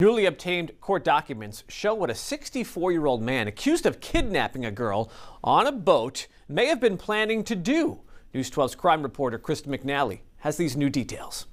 Newly obtained court documents show what a 64-year-old man accused of kidnapping a girl on a boat may have been planning to do. News 12's crime reporter Krista McNally has these new details.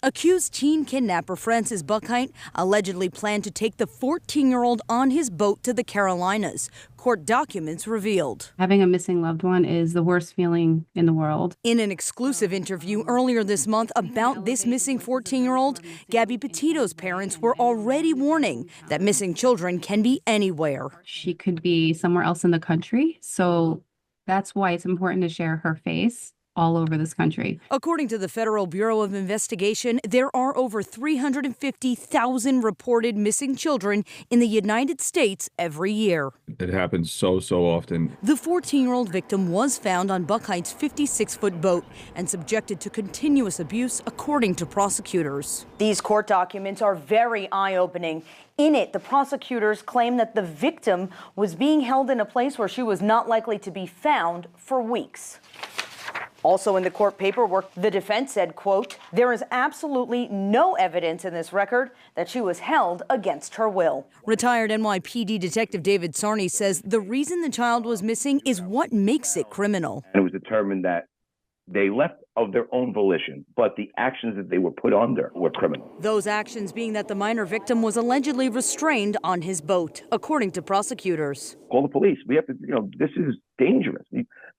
Accused teen kidnapper Francis Buckheit allegedly planned to take the 14-year-old on his boat to the Carolinas. Court documents revealed. Having a missing loved one is the worst feeling in the world. In an exclusive interview earlier this month about this missing 14-year-old, Gabby Petito's parents were already warning that missing children can be anywhere. She could be somewhere else in the country, so that's why it's important to share her face all over this country. According to the Federal Bureau of Investigation, there are over 350,000 reported missing children in the United States every year. It happens so often. The 14-year-old victim was found on Buckheit's 56-foot boat and subjected to continuous abuse, according to prosecutors. These court documents are very eye-opening. In it, the prosecutors claim that the victim was being held in a place where she was not likely to be found for weeks. Also in the court paperwork, the defense said, quote, "There is absolutely no evidence in this record that she was held against her will." Retired NYPD Detective David Sarney says the reason the child was missing is what makes it criminal. And it was determined that they left of their own volition, but the actions that they were put under were criminal. Those actions being that the minor victim was allegedly restrained on his boat, according to prosecutors. Call the police. We have to, this is dangerous.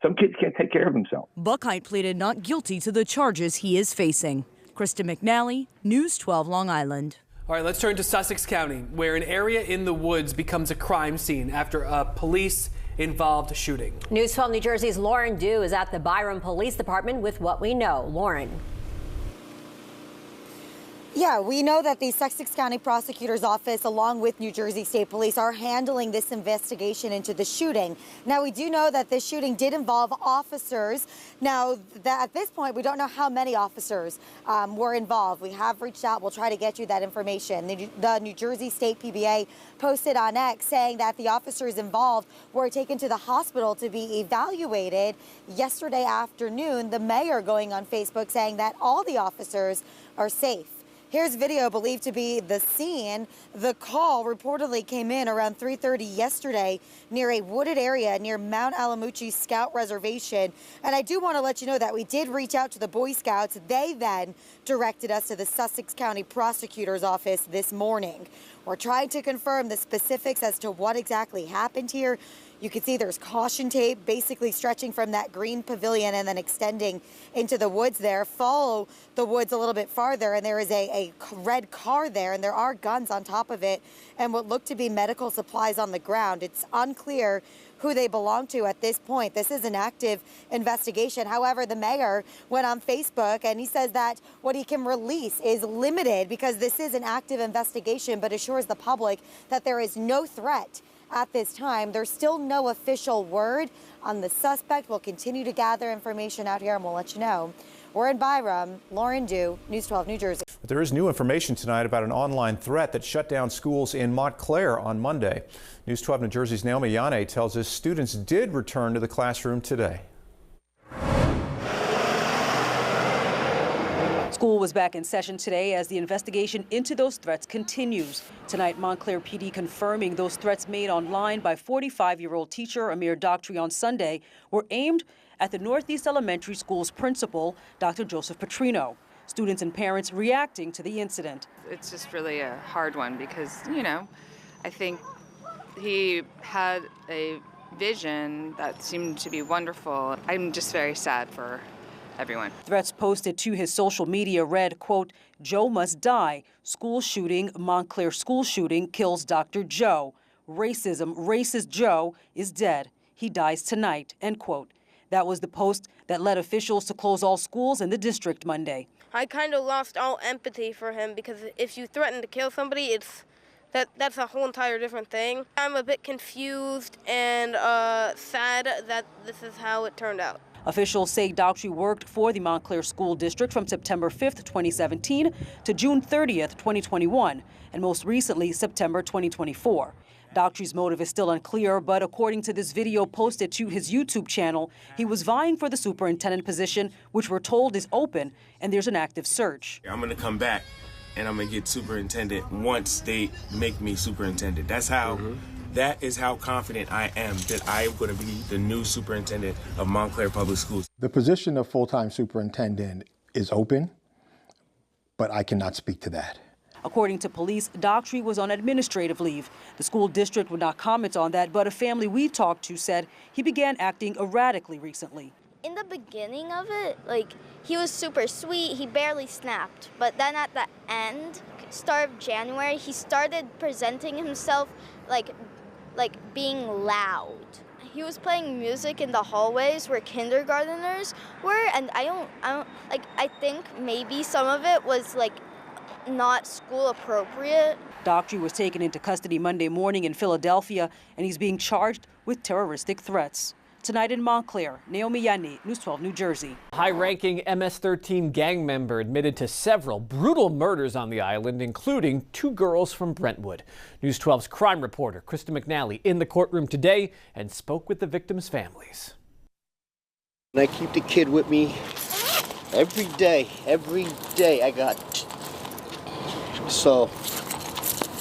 Some kids can't take care of themselves. Buckheit pleaded not guilty to the charges he is facing. Krista McNally, News 12 Long Island. All right, let's turn to Sussex County, where an area in the woods becomes a crime scene after a police-involved shooting. News 12 New Jersey's Lauren Dew is at the Byram Police Department with what we know. Lauren. Yeah, we know that the Sussex County Prosecutor's Office, along with New Jersey State Police, are handling this investigation into the shooting. Now, we do know that this shooting did involve officers. Now, at this point, we don't know how many officers were involved. We have reached out. We'll try to get you that information. The New Jersey State PBA posted on X saying that the officers involved were taken to the hospital to be evaluated yesterday afternoon. The mayor going on Facebook saying that all the officers are safe. Here's video believed to be the scene. The call reportedly came in around 3:30 yesterday near a wooded area near Mount Alamuchi Scout Reservation. And I do want to let you know that we did reach out to the Boy Scouts. They then directed us to the Sussex County Prosecutor's Office this morning. We're trying to confirm the specifics as to what exactly happened here. You can see there's caution tape basically stretching from that green pavilion and then extending into the woods there. Follow the woods a little bit farther and there is a red car there and there are guns on top of it and what look to be medical supplies on the ground. It's unclear who they belong to at this point. This is an active investigation. However, the mayor went on Facebook and he says that what he can release is limited because this is an active investigation, but assures the public that there is no threat at this time. There's still no official word on the suspect. We'll continue to gather information out here and we'll let you know. We're in Byram. Lauren Dew, News 12 New Jersey. But there is new information tonight about an online threat that shut down schools in Montclair on Monday. News 12 New Jersey's Naomi Yane tells us students did return to the classroom today. School was back in session today as the investigation into those threats continues. Tonight, Montclair PD confirming those threats made online by 45-year-old teacher Amir Doctry on Sunday were aimed at the Northeast Elementary School's principal, Dr. Joseph Petrino. Students and parents reacting to the incident. It's just really a hard one because, I think he had a vision that seemed to be wonderful. I'm just very sad for everyone. Threats posted to his social media read, quote, "Joe must die. School shooting, Montclair school shooting kills Dr. Joe. Racism, racist Joe is dead. He dies tonight," end quote. That was the post that led officials to close all schools in the district Monday. I kind of lost all empathy for him because if you threaten to kill somebody, that's a whole entire different thing. I'm a bit confused and sad that this is how it turned out. Officials say Daughtry worked for the Montclair School District from September 5th, 2017 to June 30th, 2021, and most recently September 2024. Daughtry's motive is still unclear, but according to this video posted to his YouTube channel, he was vying for the superintendent position, which we're told is open, and there's an active search. I'm going to come back and I'm gonna get superintendent once they make me superintendent. That is how confident I am that I am going to be the new superintendent of Montclair Public Schools. The position of full-time superintendent is open, but I cannot speak to that. According to police, Daughtry was on administrative leave. The school district would not comment on that, but a family we talked to said he began acting erratically recently. In the beginning of it, he was super sweet, he barely snapped. But then at the end, start of January, he started presenting himself like being loud. He was playing music in the hallways where kindergarteners were, and I think maybe some of it was not school appropriate. Daughtry was taken into custody Monday morning in Philadelphia, and he's being charged with terroristic threats. Tonight in Montclair, Naomi Yanni, News 12 New Jersey. High-ranking MS-13 gang member admitted to several brutal murders on the island, including 2 girls from Brentwood. News 12's crime reporter Krista McNally in the courtroom today and spoke with the victims' families. I keep the kid with me every day I got. So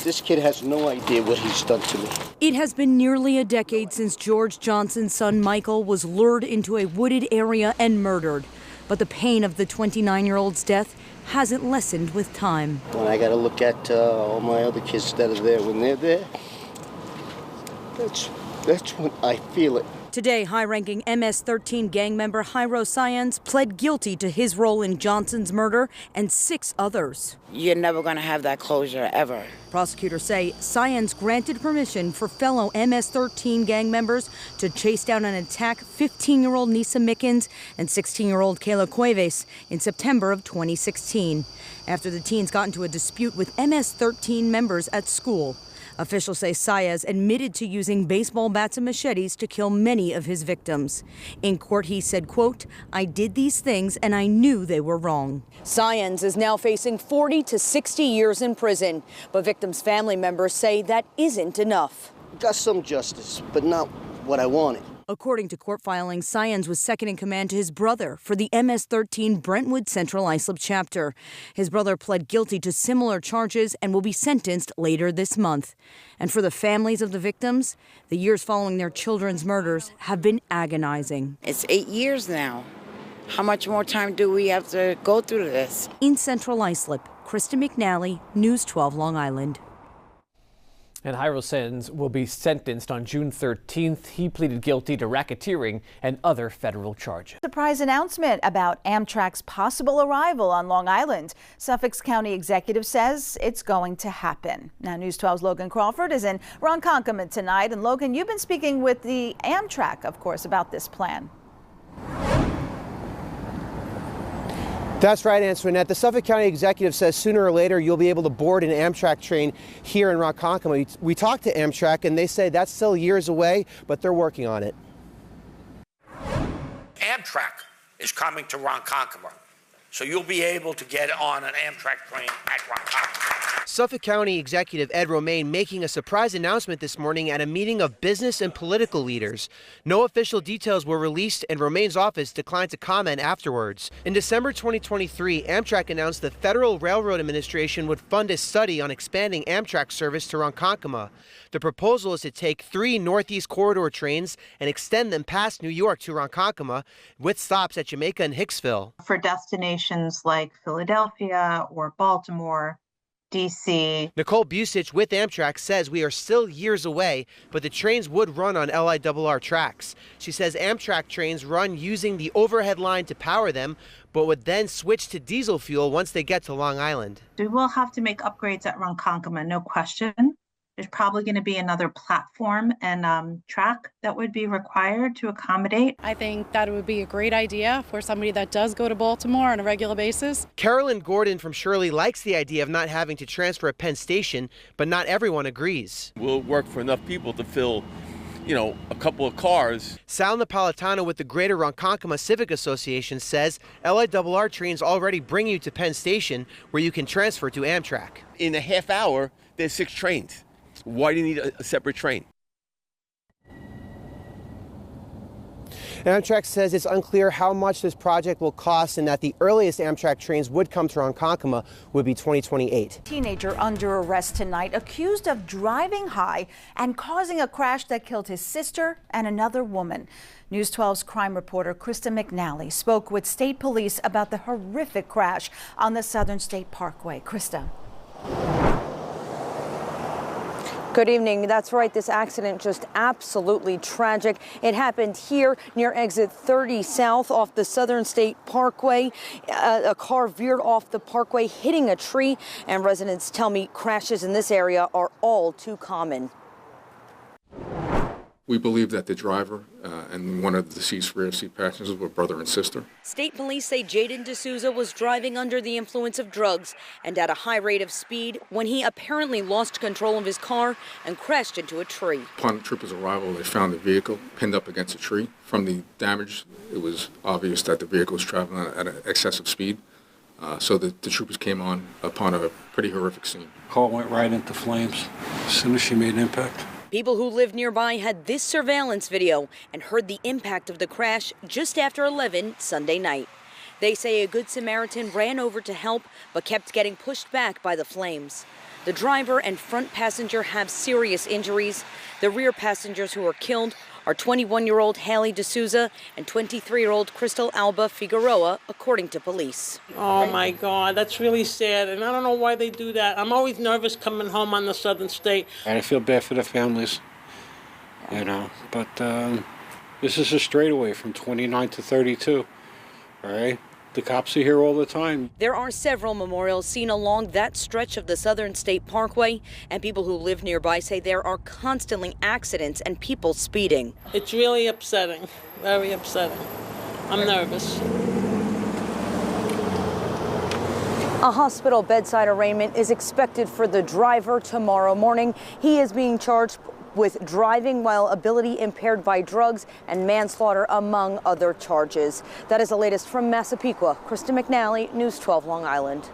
this kid has no idea what he's done to me. It has been nearly a decade since George Johnson's son Michael was lured into a wooded area and murdered. But the pain of the 29-year-old's death hasn't lessened with time. When I got to look at all my other kids that are there, when they're there, that's when I feel it. Today, high-ranking MS-13 gang member Jairo Sáenz pled guilty to his role in Johnson's murder and 6 others. You're never going to have that closure, ever. Prosecutors say Sáenz granted permission for fellow MS-13 gang members to chase down and attack 15-year-old Nisa Mickens and 16-year-old Kayla Cuevas in September of 2016, after the teens got into a dispute with MS-13 members at school. Officials say Sáenz admitted to using baseball bats and machetes to kill many of his victims. In court, he said, quote, "I did these things and I knew they were wrong." Sáenz is now facing 40 to 60 years in prison, but victims' family members say that isn't enough. Got some justice, but not what I wanted. According to court filings, Sáenz was second in command to his brother for the MS-13 Brentwood Central Islip chapter. His brother pled guilty to similar charges and will be sentenced later this month. And for the families of the victims, the years following their children's murders have been agonizing. It's 8 years now. How much more time do we have to go through this? In Central Islip, Krista McNally, News 12 Long Island. And Jairo Sáenz will be sentenced on June 13th. He pleaded guilty to racketeering and other federal charges. Surprise announcement about Amtrak's possible arrival on Long Island. Suffolk County executive says it's going to happen. Now, News 12's Logan Crawford is in Ronkonkoma tonight. And Logan, you've been speaking with the Amtrak, of course, about this plan. That's right, Antoinette. The Suffolk County executive says sooner or later you'll be able to board an Amtrak train here in Ronkonkoma. We talked to Amtrak and they say that's still years away, but they're working on it. Amtrak is coming to Ronkonkoma, so you'll be able to get on an Amtrak train at Ronkonkoma. Suffolk County Executive Ed Romaine making a surprise announcement this morning at a meeting of business and political leaders. No official details were released and Romaine's office declined to comment afterwards. In December 2023, Amtrak announced the Federal Railroad Administration would fund a study on expanding Amtrak service to Ronkonkoma. The proposal is to take 3 Northeast Corridor trains and extend them past New York to Ronkonkoma with stops at Jamaica and Hicksville. For destinations like Philadelphia or Baltimore, DC. Nicole Busich with Amtrak says we are still years away, but the trains would run on LIRR tracks. She says Amtrak trains run using the overhead line to power them, but would then switch to diesel fuel once they get to Long Island. We will have to make upgrades at Ronkonkoma, no question. There's probably going to be another platform and track that would be required to accommodate. I think that would be a great idea for somebody that does go to Baltimore on a regular basis. Carolyn Gordon from Shirley likes the idea of not having to transfer at Penn Station, but not everyone agrees. We'll work for enough people to fill, a couple of cars. Sal Napolitano with the Greater Ronkonkoma Civic Association says LIRR trains already bring you to Penn Station where you can transfer to Amtrak. In a half hour, there's 6 trains. Why do you need a separate train? Amtrak says it's unclear how much this project will cost and that the earliest Amtrak trains would come to Ronkonkoma would be 2028. Teenager under arrest tonight, accused of driving high and causing a crash that killed his sister and another woman. News 12's crime reporter Krista McNally spoke with state police about the horrific crash on the Southern State Parkway. Krista. Good evening. That's right. This accident just absolutely tragic. It happened here near exit 30 south off the Southern State Parkway. A car veered off the parkway, hitting a tree, and residents tell me crashes in this area are all too common. We believe that the driver and one of the deceased rear seat passengers were brother and sister. State police say Jaden D'Souza was driving under the influence of drugs and at a high rate of speed when he apparently lost control of his car and crashed into a tree. Upon the trooper's arrival, they found the vehicle pinned up against a tree. From the damage, it was obvious that the vehicle was traveling at an excessive speed. So the troopers came on upon a pretty horrific scene. Car went right into flames as soon as she made impact. People who lived nearby had this surveillance video and heard the impact of the crash just after 11 Sunday night. They say a Good Samaritan ran over to help but kept getting pushed back by the flames. The driver and front passenger have serious injuries. The rear passengers who were killed are 21-year-old Haley D'Souza and 23-year-old Crystal Alba Figueroa, according to police. Oh my God, that's really sad, and I don't know why they do that. I'm always nervous coming home on the Southern State. And I feel bad for the families, but this is a straightaway from 29 to 32, all right? The cops are here all the time. There are several memorials seen along that stretch of the Southern State Parkway, and people who live nearby say there are constantly accidents and people speeding. It's really upsetting, very upsetting. I'm nervous. A hospital bedside arraignment is expected for the driver tomorrow morning. He is being charged with driving while ability impaired by drugs and manslaughter, among other charges. That is the latest from Massapequa. Krista McNally, News 12 Long Island.